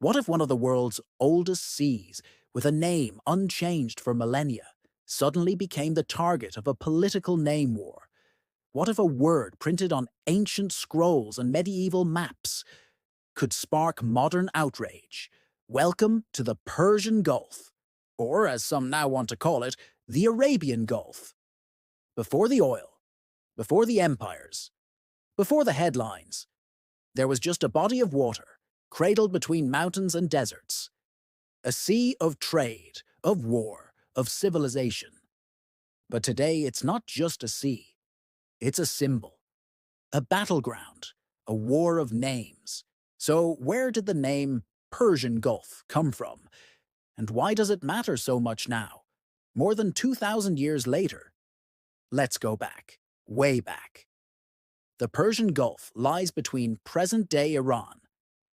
What if one of the world's oldest seas, with a name unchanged for millennia, suddenly became the target of a political name war? What if a word printed on ancient scrolls and medieval maps could spark modern outrage? Welcome to the Persian Gulf, or as some now want to call it, the Arabian Gulf. Before the oil, before the empires, before the headlines, there was just a body of water, cradled between mountains and deserts. A sea of trade, of war, of civilization. But today it's not just a sea. It's a symbol, a battleground, a war of names. So where did the name Persian Gulf come from? And why does it matter so much now, more than 2,000 years later? Let's go back, way back. The Persian Gulf lies between present-day Iran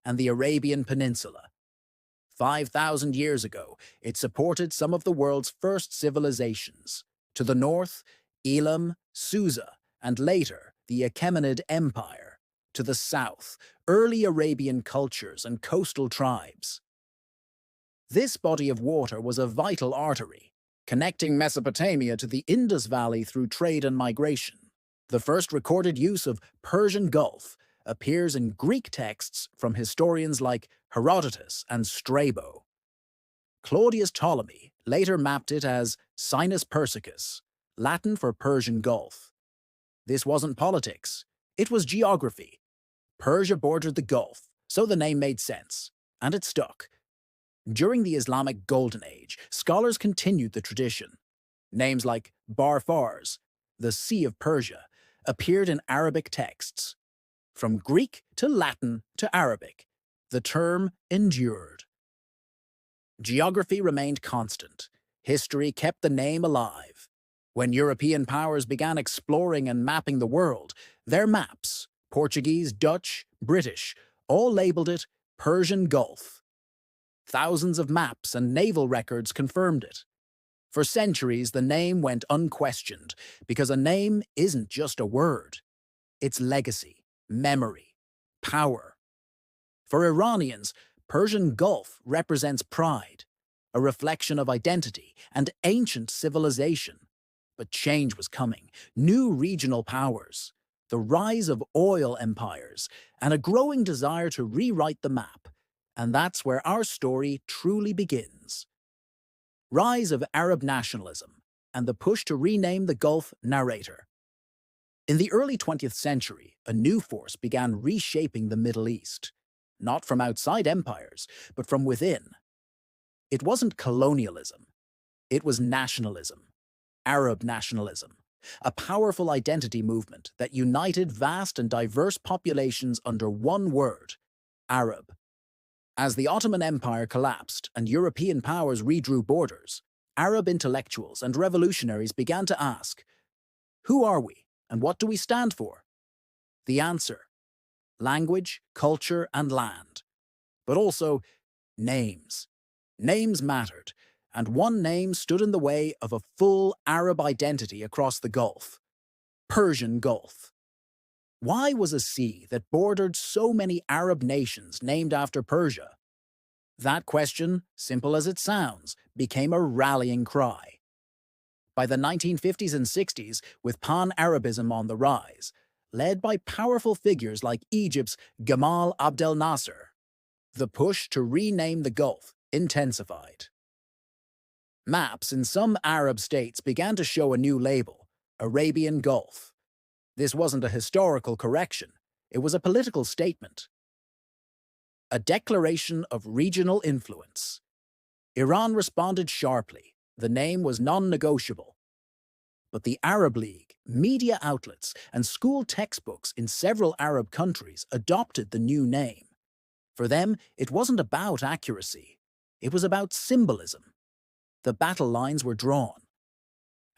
and the Arabian Peninsula. 5,000 years ago, it supported some of the world's first civilizations. To the north, Elam, Susa, and later, the Achaemenid Empire. To the south, early Arabian cultures and coastal tribes. This body of water was a vital artery, connecting Mesopotamia to the Indus Valley through trade and migration. The first recorded use of Persian Gulf appears in Greek texts from historians like Herodotus and Strabo. Claudius Ptolemy later mapped it as Sinus Persicus, Latin for Persian Gulf. This wasn't politics, it was geography. Persia bordered the Gulf, so the name made sense, and it stuck. During the Islamic Golden Age, scholars continued the tradition. Names like Bar Fars, the Sea of Persia, appeared in Arabic texts. From Greek to Latin to Arabic, the term endured. Geography remained constant. History kept the name alive. When European powers began exploring and mapping the world, their maps, Portuguese, Dutch, British, all labeled it Persian Gulf. Thousands of maps and naval records confirmed it. For centuries, the name went unquestioned, because a name isn't just a word. It's legacy, memory, power. For Iranians, Persian Gulf represents pride, a reflection of identity and ancient civilization. But change was coming, new regional powers, the rise of oil empires, and a growing desire to rewrite the map. And that's where our story truly begins. Rise of Arab nationalism and the push to rename the Gulf narrator. In the early 20th century, a new force began reshaping the Middle East, not from outside empires, but from within. It wasn't colonialism, it was nationalism, Arab nationalism, a powerful identity movement that united vast and diverse populations under one word, Arab. As the Ottoman Empire collapsed and European powers redrew borders, Arab intellectuals and revolutionaries began to ask, who are we and what do we stand for? The answer, language, culture, and land. But also, names. Names mattered, and one name stood in the way of a full Arab identity across the Gulf, Persian Gulf. Why was a sea that bordered so many Arab nations named after Persia? That question, simple as it sounds, became a rallying cry. By the 1950s and 60s, with pan-Arabism on the rise, led by powerful figures like Egypt's Gamal Abdel Nasser, the push to rename the Gulf intensified. Maps in some Arab states began to show a new label, Arabian Gulf. This wasn't a historical correction, it was a political statement. A declaration of regional influence. Iran responded sharply. The name was non-negotiable. But the Arab League, media outlets, and school textbooks in several Arab countries adopted the new name. For them, it wasn't about accuracy. It was about symbolism. The battle lines were drawn.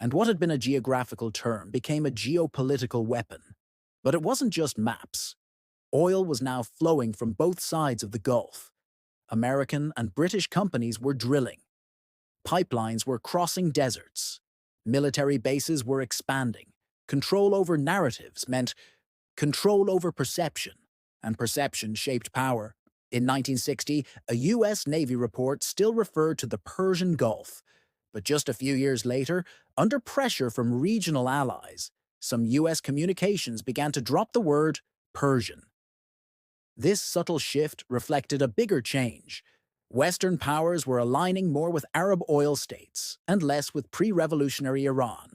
And what had been a geographical term became a geopolitical weapon. But it wasn't just maps. Oil was now flowing from both sides of the Gulf. American and British companies were drilling. Pipelines were crossing deserts. Military bases were expanding. Control over narratives meant control over perception, and perception shaped power. In 1960, a U.S. Navy report still referred to the Persian Gulf, but just a few years later, under pressure from regional allies, some U.S. communications began to drop the word Persian. This subtle shift reflected a bigger change. Western powers were aligning more with Arab oil states and less with pre-revolutionary Iran.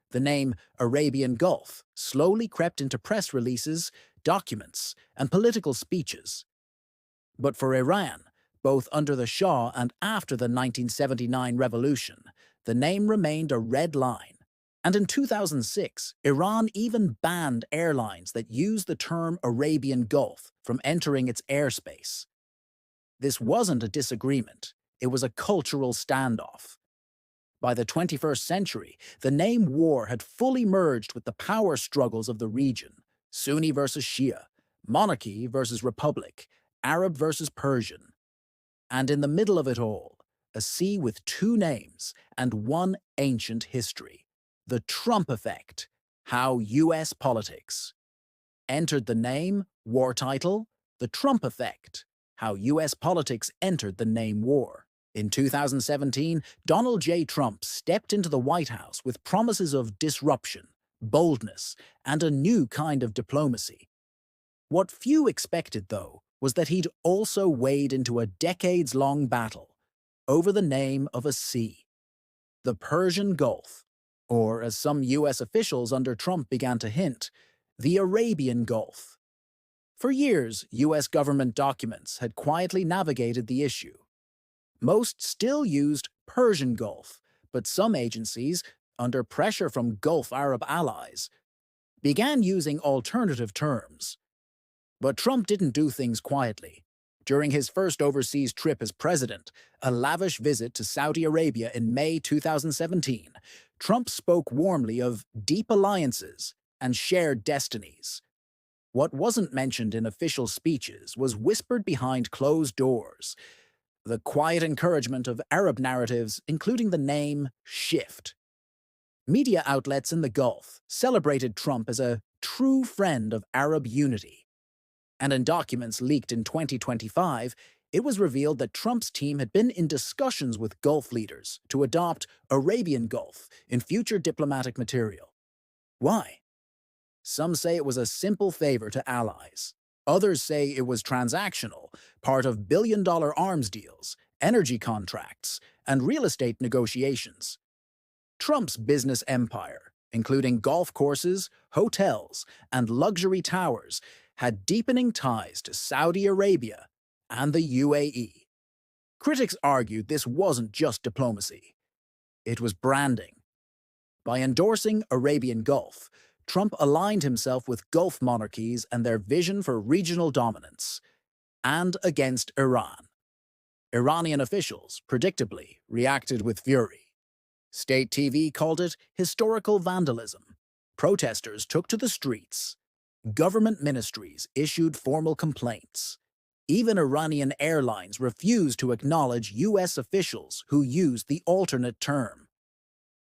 The name Arabian Gulf slowly crept into press releases, documents, and political speeches. But for Iran, both under the Shah and after the 1979 revolution, the name remained a red line. And in 2006, Iran even banned airlines that used the term Arabian Gulf from entering its airspace. This wasn't a disagreement, it was a cultural standoff. By the 21st century, the name war had fully merged with the power struggles of the region: Sunni versus Shia, monarchy versus republic, Arab versus Persian. And in the middle of it all, a sea with two names and one ancient history: the Trump effect, how U.S. politics entered the name, war title, the Trump effect, how U.S. politics entered the name war. In 2017, Donald J. Trump stepped into the White House with promises of disruption, boldness, and a new kind of diplomacy. What few expected, though, was that he'd also wade into a decades-long battle over the name of a sea: the Persian Gulf, or as some U.S. officials under Trump began to hint, the Arabian Gulf. For years, U.S. government documents had quietly navigated the issue. Most still used Persian Gulf, but some agencies, under pressure from Gulf Arab allies, began using alternative terms. But Trump didn't do things quietly. During his first overseas trip as president, a lavish visit to Saudi Arabia in May 2017, Trump spoke warmly of deep alliances and shared destinies. What wasn't mentioned in official speeches was whispered behind closed doors: the quiet encouragement of Arab narratives, including the name shift. Media outlets in the Gulf celebrated Trump as a true friend of Arab unity. And in documents leaked in 2025, it was revealed that Trump's team had been in discussions with Gulf leaders to adopt Arabian Gulf in future diplomatic material. Why? Some say it was a simple favor to allies. Others say it was transactional, part of billion-dollar arms deals, energy contracts, and real estate negotiations. Trump's business empire, including golf courses, hotels, and luxury towers, had deepening ties to Saudi Arabia and the UAE. Critics argued this wasn't just diplomacy. It was branding. By endorsing Arabian Gulf, Trump aligned himself with Gulf monarchies and their vision for regional dominance, and against Iran. Iranian officials, predictably, reacted with fury. State TV called it historical vandalism. Protesters took to the streets. Government ministries issued formal complaints. Even Iranian airlines refused to acknowledge U.S. officials who used the alternate term.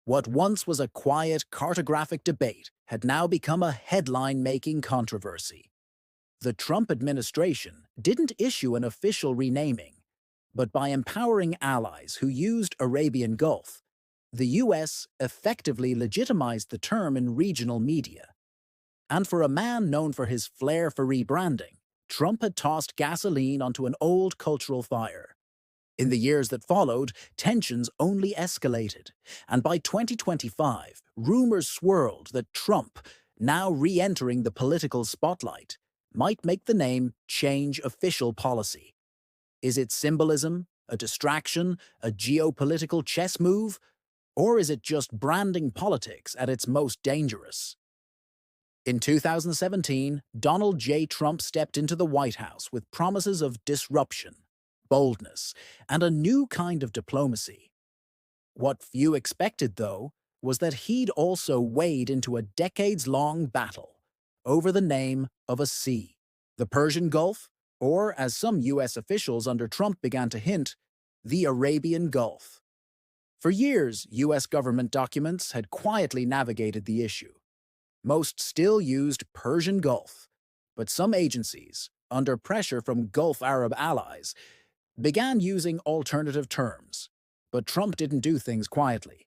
What once was a quiet, cartographic debate had now become a headline-making controversy. The Trump administration didn't issue an official renaming, but by empowering allies who used Arabian Gulf, the U.S. effectively legitimized the term in regional media. And for a man known for his flair for rebranding, Trump had tossed gasoline onto an old cultural fire. In the years that followed, tensions only escalated, and by 2025, rumors swirled that Trump, now re-entering the political spotlight, might make the name change official policy. Is it symbolism, a distraction, a geopolitical chess move, or is it just branding politics at its most dangerous? In 2017, Donald J. Trump stepped into the White House with promises of disruption, boldness, and a new kind of diplomacy. What few expected, though, was that he'd also wade into a decades-long battle over the name of a sea: the Persian Gulf, or, as some U.S. officials under Trump began to hint, the Arabian Gulf. For years, U.S. government documents had quietly navigated the issue. Most still used Persian Gulf, but some agencies, under pressure from Gulf Arab allies, began using alternative terms. But Trump didn't do things quietly.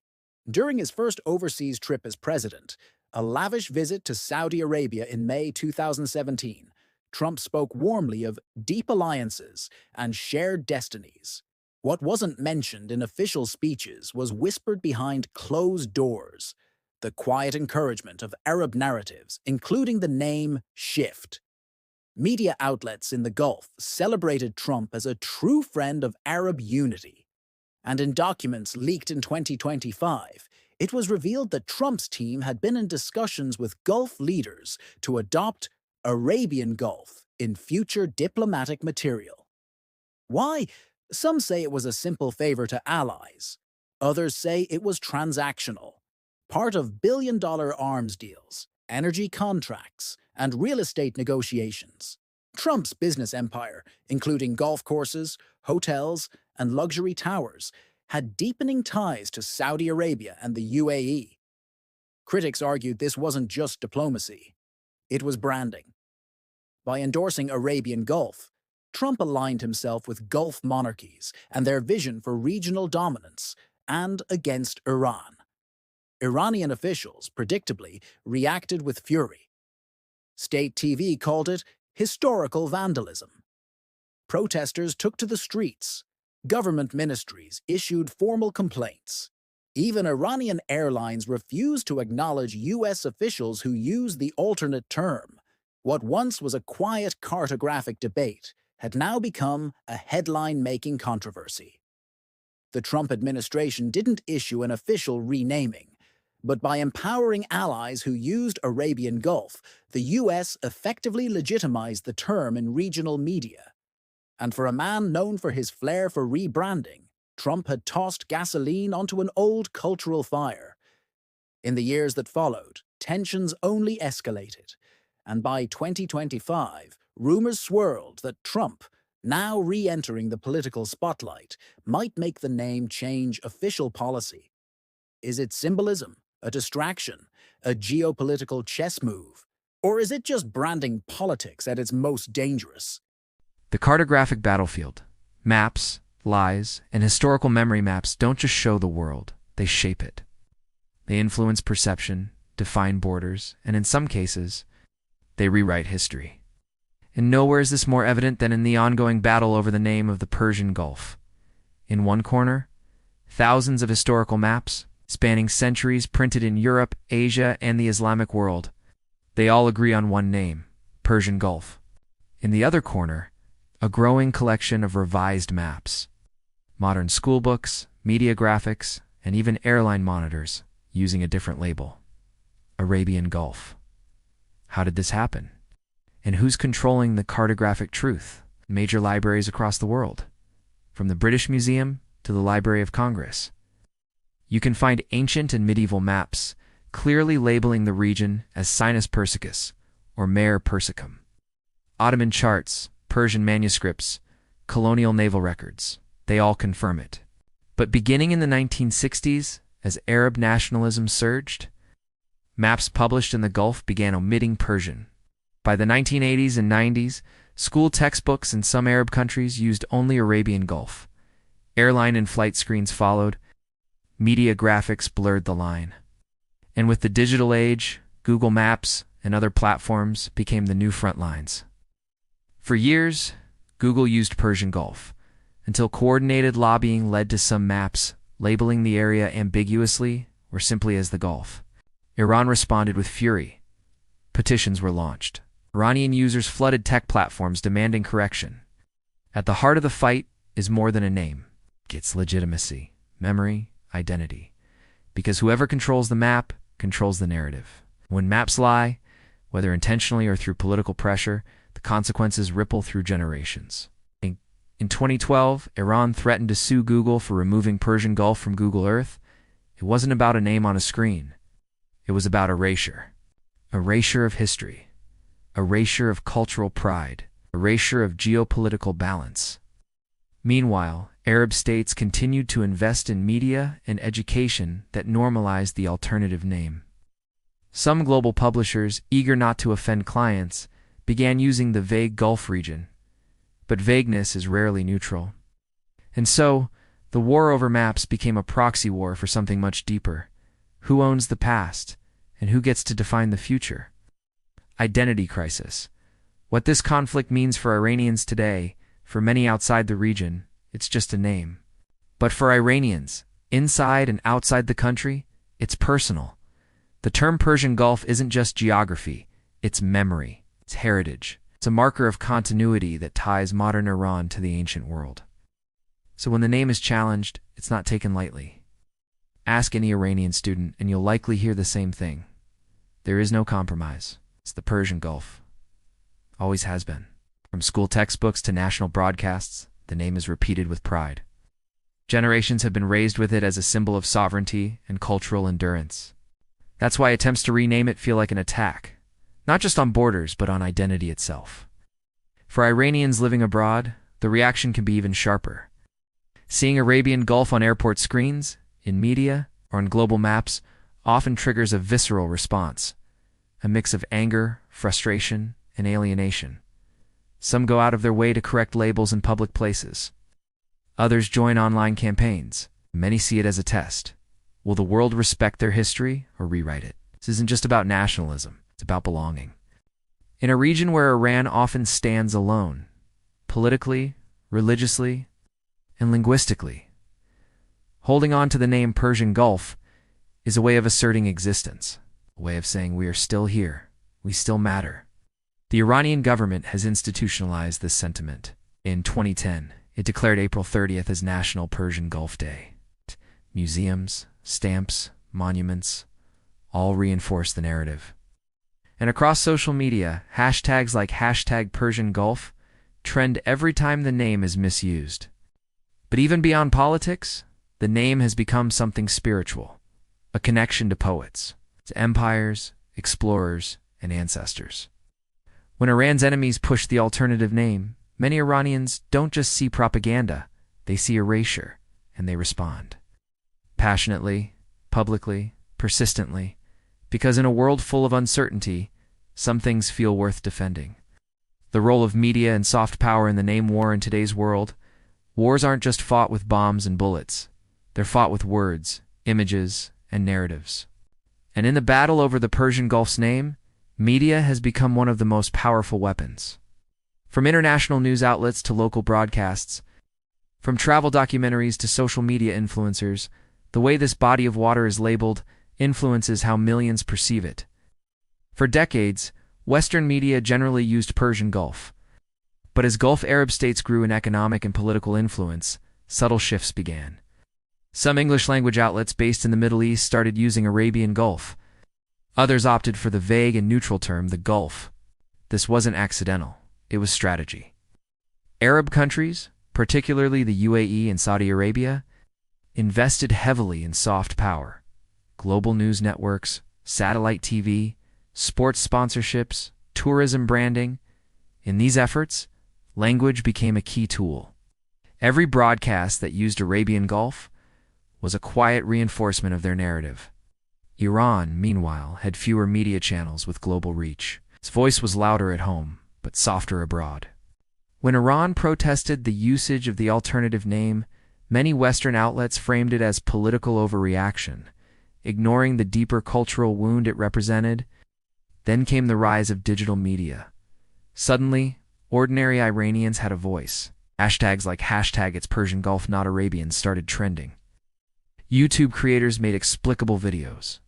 During his first overseas trip as president, a lavish visit to Saudi Arabia in May 2017, Trump spoke warmly of deep alliances and shared destinies. What wasn't mentioned in official speeches was whispered behind closed doors, the quiet encouragement of Arab narratives, including the name Shift. Media outlets in the Gulf celebrated Trump as a true friend of Arab unity. And in documents leaked in 2025, it was revealed that Trump's team had been in discussions with Gulf leaders to adopt Arabian Gulf in future diplomatic material. Why? Some say it was a simple favor to allies. Others say it was transactional, part of billion-dollar arms deals, energy contracts, and real estate negotiations. Trump's business empire, including golf courses, hotels, and luxury towers, had deepening ties to Saudi Arabia and the UAE. Critics argued this wasn't just diplomacy. It was branding. By endorsing Arabian Gulf, Trump aligned himself with Gulf monarchies and their vision for regional dominance, and against Iran. Iranian officials, predictably, reacted with fury. State TV called it historical vandalism. Protesters took to the streets. Government ministries issued formal complaints. Even Iranian airlines refused to acknowledge U.S. officials who used the alternate term. What once was a quiet cartographic debate had now become a headline-making controversy. The Trump administration didn't issue an official renaming, but by empowering allies who used Arabian Gulf, the U.S. effectively legitimized the term in regional media. And for a man known for his flair for rebranding, Trump had tossed gasoline onto an old cultural fire. In the years that followed, tensions only escalated, and by 2025, rumors swirled that Trump, now re-entering the political spotlight, might make the name change official policy. Is it symbolism, a distraction, a geopolitical chess move, or is it just branding politics at its most dangerous? The Cardographic Battlefield. Maps, lies, and historical memory maps don't just show the world, they shape it. They influence perception, define borders, and in some cases, they rewrite history. And nowhere is this more evident than in the ongoing battle over the name of the Persian Gulf. In one corner, thousands of historical maps, spanning centuries printed in Europe, Asia, and the Islamic world. They all agree on one name, Persian Gulf. In the other corner, a growing collection of revised maps, modern schoolbooks, media graphics, and even airline monitors using a different label, Arabian Gulf. How did this happen? And who's controlling the cartographic truth? Major libraries across the world, from the British Museum to the Library of Congress. You can find ancient and medieval maps clearly labeling the region as Sinus Persicus or Mare Persicum. Ottoman charts, Persian manuscripts, colonial naval records, they all confirm it. But beginning in the 1960s, as Arab nationalism surged, maps published in the Gulf began omitting Persian. By the 1980s and 90s, school textbooks in some Arab countries used only Arabian Gulf. Airline and flight screens followed. Media graphics blurred the line. And with the digital age, Google Maps and other platforms became the new front lines. For years, Google used Persian Gulf, until coordinated lobbying led to some maps labeling the area ambiguously or simply as the Gulf. Iran responded with fury. Petitions were launched. Iranian users flooded tech platforms demanding correction. At the heart of the fight is more than a name. It's legitimacy, memory, identity. Because whoever controls the map controls the narrative. When maps lie, whether intentionally or through political pressure, the consequences ripple through generations. In 2012, Iran threatened to sue Google for removing Persian Gulf from Google Earth. It wasn't about a name on a screen. It was about erasure. Erasure of history. Erasure of cultural pride. Erasure of geopolitical balance. Meanwhile, Arab states continued to invest in media and education that normalized the alternative name. Some global publishers, eager not to offend clients, began using the vague Gulf region, but vagueness is rarely neutral. And so, the war over maps became a proxy war for something much deeper. Who owns the past, and who gets to define the future? Identity crisis. What this conflict means for Iranians today, for many outside the region, it's just a name. But for Iranians, inside and outside the country, it's personal. The term Persian Gulf isn't just geography, it's memory, it's heritage. It's a marker of continuity that ties modern Iran to the ancient world. So when the name is challenged, it's not taken lightly. Ask any Iranian student and you'll likely hear the same thing. There is no compromise. It's the Persian Gulf. Always has been. From school textbooks to national broadcasts, the name is repeated with pride. Generations have been raised with it as a symbol of sovereignty and cultural endurance. That's why attempts to rename it feel like an attack, not just on borders, but on identity itself. For Iranians living abroad, the reaction can be even sharper. Seeing Arabian Gulf on airport screens, in media, or on global maps often triggers a visceral response, a mix of anger, frustration, and alienation. Some go out of their way to correct labels in public places. Others join online campaigns. Many see it as a test. Will the world respect their history or rewrite it? This isn't just about nationalism, it's about belonging. In a region where Iran often stands alone, politically, religiously, and linguistically, holding on to the name Persian Gulf is a way of asserting existence, a way of saying we are still here, we still matter. The Iranian government has institutionalized this sentiment. In 2010, it declared April 30th as National Persian Gulf Day. Museums, stamps, monuments, all reinforce the narrative. And across social media, hashtags like #PersianGulf trend every time the name is misused. But even beyond politics, the name has become something spiritual, a connection to poets, to empires, explorers, and ancestors. When Iran's enemies push the alternative name, many Iranians don't just see propaganda, they see erasure, and they respond. Passionately, publicly, persistently, because in a world full of uncertainty, some things feel worth defending. The role of media and soft power in the name war in today's world, wars aren't just fought with bombs and bullets. They're fought with words, images, and narratives. And in the battle over the Persian Gulf's name, media has become one of the most powerful weapons. From international news outlets to local broadcasts, from travel documentaries to social media influencers, the way this body of water is labeled influences how millions perceive it. For decades, Western media generally used Persian Gulf. But as Gulf Arab states grew in economic and political influence, subtle shifts began. Some English-language outlets based in the Middle East started using Arabian Gulf. Others opted for the vague and neutral term, the Gulf. This wasn't accidental. It was strategy. Arab countries, particularly the UAE and Saudi Arabia, invested heavily in soft power. Global news networks, satellite TV, sports sponsorships, tourism branding. In these efforts, language became a key tool. Every broadcast that used Arabian Gulf was a quiet reinforcement of their narrative. Iran, meanwhile, had fewer media channels with global reach. Its voice was louder at home, but softer abroad. When Iran protested the usage of the alternative name, many Western outlets framed it as political overreaction, ignoring the deeper cultural wound it represented. Then came the rise of digital media. Suddenly, ordinary Iranians had a voice. Hashtags like #It'sPersianGulf not Arabian started trending. YouTube creators made explicable videos.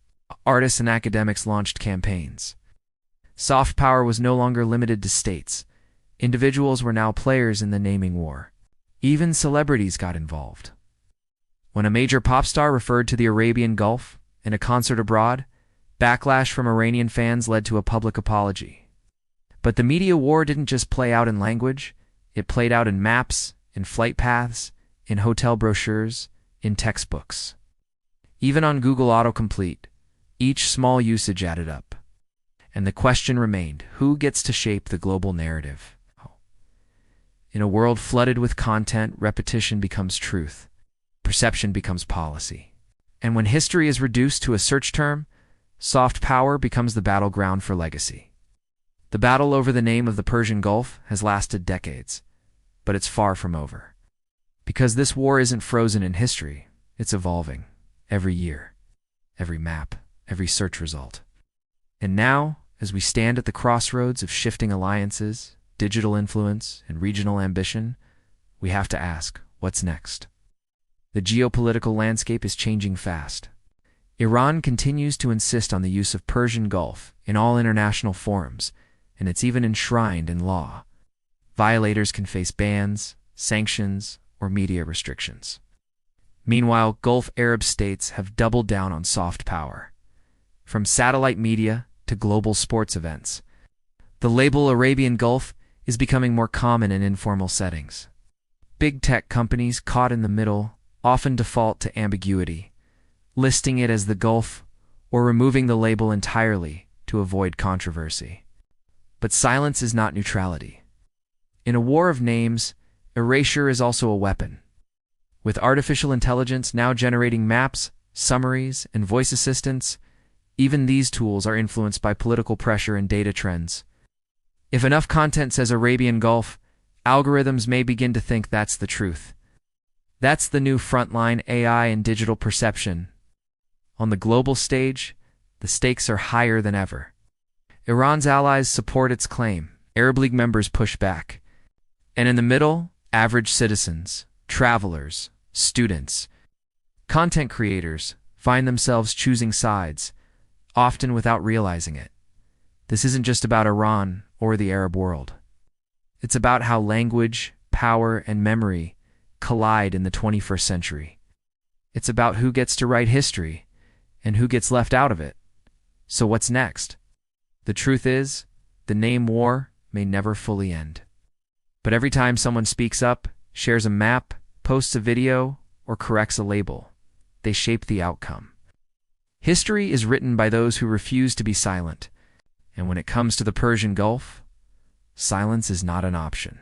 Artists and academics launched campaigns. Soft power was no longer limited to states. Individuals were now players in the naming war. Even celebrities got involved. When a major pop star referred to the Arabian Gulf in a concert abroad, backlash from Iranian fans led to a public apology. But the media war didn't just play out in language, it played out in maps, in flight paths, in hotel brochures, in textbooks. Even on Google autocomplete, each small usage added up. And the question remained, who gets to shape the global narrative? In a world flooded with content, repetition becomes truth. Perception becomes policy. And when history is reduced to a search term, soft power becomes the battleground for legacy. The battle over the name of the Persian Gulf has lasted decades, but it's far from over. Because this war isn't frozen in history, it's evolving every year, every map, every search result. And now, as we stand at the crossroads of shifting alliances, digital influence, and regional ambition, we have to ask, what's next? The geopolitical landscape is changing fast. Iran continues to insist on the use of Persian Gulf in all international forums, and it's even enshrined in law. Violators can face bans, sanctions, or media restrictions. Meanwhile, Gulf Arab states have doubled down on soft power. From satellite media to global sports events, the label Arabian Gulf is becoming more common in informal settings. Big tech companies caught in the middle often default to ambiguity, listing it as the Gulf or removing the label entirely to avoid controversy. But silence is not neutrality. In a war of names, erasure is also a weapon. With artificial intelligence now generating maps, summaries, and voice assistants, even these tools are influenced by political pressure and data trends. If enough content says Arabian Gulf, algorithms may begin to think that's the truth. That's the new frontline AI and digital perception. On the global stage, the stakes are higher than ever. Iran's allies support its claim. Arab League members push back. And in the middle, average citizens, travelers, students, content creators find themselves choosing sides, often without realizing it. This isn't just about Iran or the Arab world. It's about how language, power, and memory collide in the 21st century. It's about who gets to write history and who gets left out of it. So what's next? The truth is, the name war may never fully end. But every time someone speaks up, shares a map, posts a video, or corrects a label, they shape the outcome. History is written by those who refuse to be silent, and when it comes to the Persian Gulf, silence is not an option.